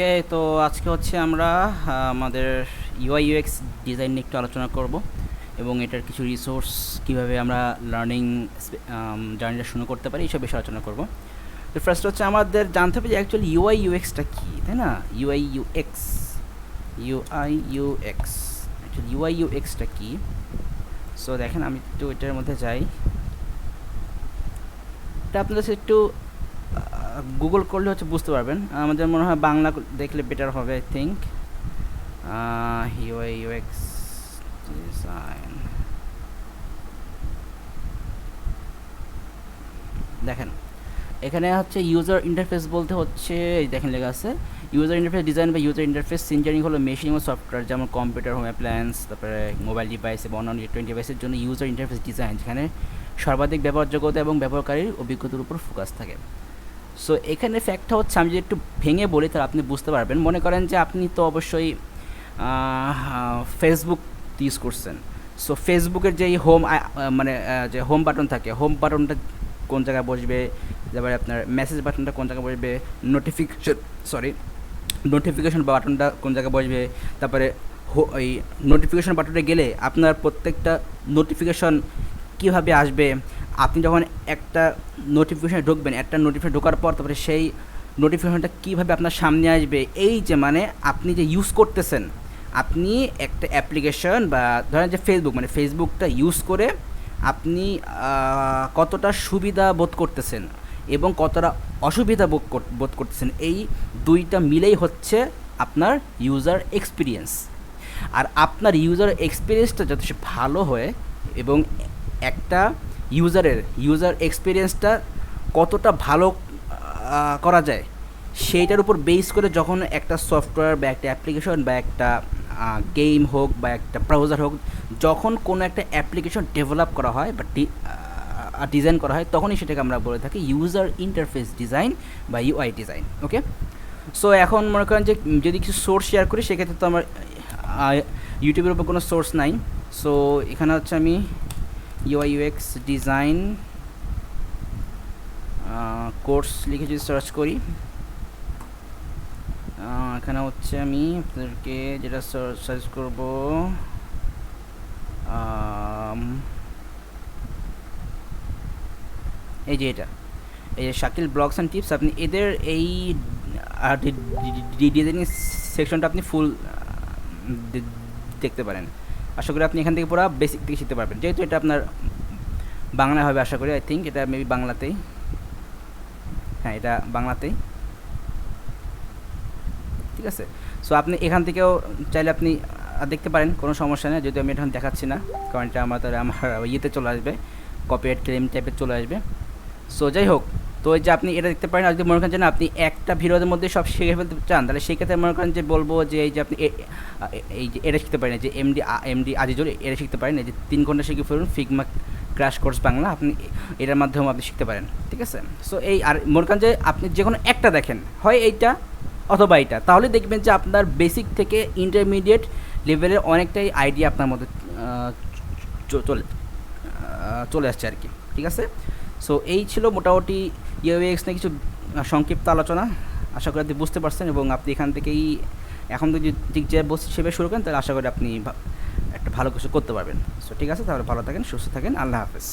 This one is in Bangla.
ওকে, তো আজকে হচ্ছে আমরা আমাদের ইউআই ইউএক্স ডিজাইন নিয়ে একটু আলোচনা করব এবং এটার কিছু রিসোর্স কিভাবে আমরা লার্নিং জার্নিটা শুরু করতে পারি এইসব বিষয়ে আলোচনা করব। তো ফার্স্ট হচ্ছে আমাদের জানতে হবে যে অ্যাকচুয়ালি ইউআই ইউএক্সটা কী, তাই না? ইউআই ইউএক্স অ্যাকচুয়ালি ইউআই ইউএক্সটা কী? সো দেখেন, আমি একটু এটার মধ্যে যাই। এটা আপনাদের কাছে একটু গুগল করলে হচ্ছে বুঝতে পারবেন। আমাদের মনে হয় বাংলা দেখলে বেটার হবে, I think. UI UX design, দেখেন এখানে হচ্ছে ইউজার ইন্টারফেস বলতে হচ্ছে, এই দেখেন লেখা আছে ইউজার ইন্টারফেস ডিজাইন বা ইউজার ইন্টারফেস ইঞ্জিনিয়ারিং হলো মেশিন এবং সফটওয়্যার যেমন কম্পিউটার, হোম অ্যাপ্লায়েন্স, তারপরে মোবাইল ডিভাইস এবং অন্যান্য ইলেকট্রনিক ডিভাইসের জন্য ইউজার ইন্টারফেস ডিজাইন, যেখানে সর্বাধিক ব্যবহারযোগ্যতা এবং ব্যবহারকারীর অভিজ্ঞতার উপর ফোকাস থাকে। সো এখানে ফ্যাক্টটা হচ্ছে, আমি যদি একটু ভেঙে বলি তাহলে আপনি বুঝতে পারবেন। মনে করেন যে আপনি তো অবশ্যই ফেসবুক ইউজ করছেন। সো ফেসবুকের যেই হোম মানে যে হোম বাটন থাকে, হোম বাটনটা কোন জায়গায় বসবে, তারপরে আপনার মেসেজ বাটনটা কোন জায়গায় বসবে, নোটিফিকেশন বাটনটা কোন জায়গায় বসবে, তারপরে ওই নোটিফিকেশন বাটনে গেলে আপনার প্রত্যেকটা নোটিফিকেশন কীভাবে আসবে, আপনি যখন একটা নোটিফিকেশানে ঢুকবেন, একটা নোটিফিকেশান ঢোকার পর তারপরে সেই নোটিফিকেশানটা কীভাবে আপনার সামনে আসবে, এই যে মানে আপনি যে ইউজ করতেছেন, আপনি একটা অ্যাপ্লিকেশন বা ধরেন যে ফেসবুকটা ইউজ করে আপনি কতটা সুবিধা বোধ করতেছেন এবং কতটা অসুবিধা বোধ করতেছেন, এই দুইটা মিলেই হচ্ছে আপনার ইউজার এক্সপিরিয়েন্স। আর আপনার ইউজার এক্সপিরিয়েন্সটা যথেষ্ট ভালো হয় এবং একটা ইউজার এক্সপিরিয়েন্সটা কতটা ভালো করা যায় সেইটার উপর বেস করে যখন একটা সফটওয়্যার বা একটা অ্যাপ্লিকেশন বা একটা গেম হোক বা একটা ব্রাউজার হোক, যখন কোনো একটা অ্যাপ্লিকেশন ডেভেলপ করা হয় বা ডিজাইন করা হয়, তখনই সেটাকে আমরা বলে থাকি ইউজার ইন্টারফেস ডিজাইন বা ইউআই ডিজাইন। ওকে, সো এখন মনে করেন যে যদি কিছু সোর্স শেয়ার করি, সেক্ষেত্রে তো আমার ইউটিউবের উপর কোনো সোর্স নাই। সো এখানে হচ্ছে আমি ইউআই ইউএক্স ডিজাইন কোর্স লিখে যদি সার্চ করি, এখানে হচ্ছে আমি আপনাদেরকে যেটা সার্চ করব, এই যে এটা, এই যে শাকিল ব্লগস অ্যান্ড টিপস, আপনি এদের এই ডিজাইনিং সেকশনটা আপনি ফুল দেখতে পারেন। আশা করি আপনি এখান থেকে পুরো বেসিক থেকে শিখতে পারবেন, যেহেতু এটা আপনার বাংলায় হবে আশা করি। আই থিঙ্ক এটা মেবি বাংলাতেই, হ্যাঁ এটা বাংলাতেই, ঠিক আছে। সো আপনি এখান থেকেও চাইলে আপনি দেখতে পারেন, কোনো সমস্যা নেই, যদি আমি এখন দেখাচ্ছি না, কারণ এটা আমার ইয়েতে চলে আসবে, কপিরাইট ক্লেম টাইপের চলে আসবে। সো যাই হোক, তো এই যে আপনি এটা দেখতে পারেন। আর যদি মনে করেন যে না আপনি একটা ভিডিওর মধ্যে সব শিখে ফেলতে চান, তাহলে সেই ক্ষেত্রে মনে করেন যে বলবো যে এই যে আপনি এই যে এটা শিখতে পারেন, যে এমডি আজিজুল, এটা শিখতে পারেন, এই যে 3 ঘন্টা শিখে ফেলুন ফিগমা ক্র্যাশ কোর্স বাংলা, আপনি এটার মাধ্যমে আপনি শিখতে পারেন, ঠিক আছে। সো এই আর মনে করেন যে আপনি যে কোনো একটা দেখেন, হয় এইটা অথবা এইটা, তাহলে দেখবেন যে আপনার বেসিক থেকে ইন্টারমিডিয়েট লেভেলের অনেকটাই আইডিয়া আপনার মধ্যে চলে আসছে আর কি, ঠিক আছে। সো এই ছিল মোটামুটি ইউএক্স নিয়ে কিছু সংক্ষিপ্ত আলোচনা। আশা করি আপনি বুঝতে পারছেন এবং আপনি এখান থেকেই এখন যদি ঠিক যে সেভাবে শুরু করেন, তাহলে আশা করি আপনি একটা ভালো কিছু করতে পারবেন। সো ঠিক আছে, তাহলে ভালো থাকেন, সুস্থ থাকেন, আল্লাহ হাফেজ।